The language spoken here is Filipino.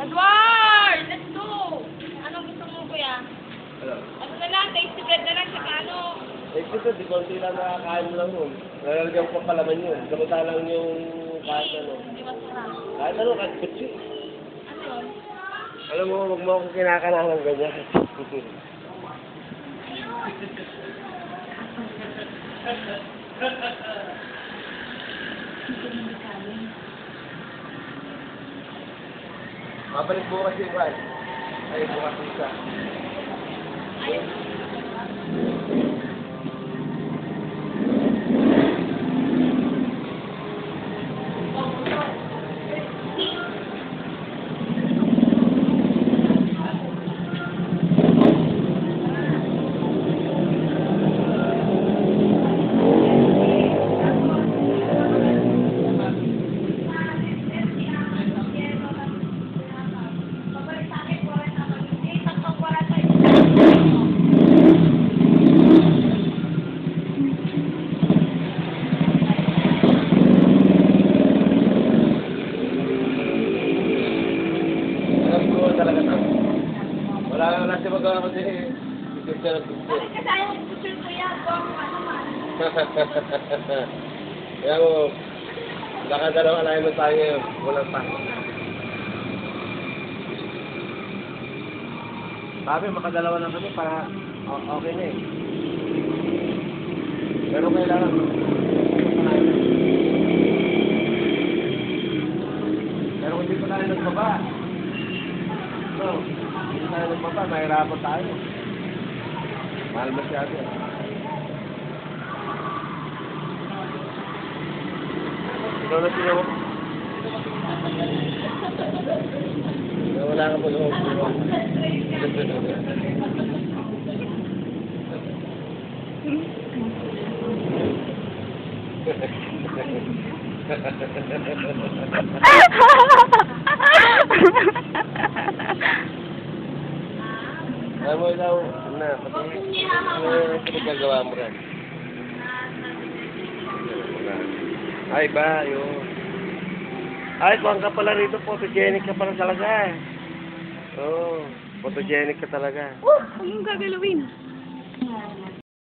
Edward! Let's go! Anong gusto mo, kuya? Ano? Ano na lang, tasty bread na lang, saka ano? Eh, ito, di konti lang nakakain mo lang yun. Nalalagyan ko pa palaman yun. Kamuta lang yung kahit ano. Hindi masarap. Kahit ano, kahit kutsi. Ano yun? Alam mo, huwag mo akong kinakanahan ng ganyan. Mabalik bukas yung kwan. Ay, bukas isa. Talaga na. Wala siya magawa kasi isip siya ng gusto. Bakit kasi ayaw yung picture ko yan? Kung ano man. Kaya mo, nakadalawa na yun tayo ngayon. Walang pa. Sabi, makadalawa lang kami para okay na eh. Pero kailangan. Pero kung hindi pa tayo nagbaba. So, hindi tayo nagbaba, mahirapan tayo. Mahal masyado. Ikaw na sila mo. Wala ka pa loob. Alam mo daw, na, pati pinagagawa mo rin. Ay ba, yun. Ay, kuhan ka pala rito, photogenic ka pala talaga. Oo, photogenic ka talaga. Huwag mong gagalawin.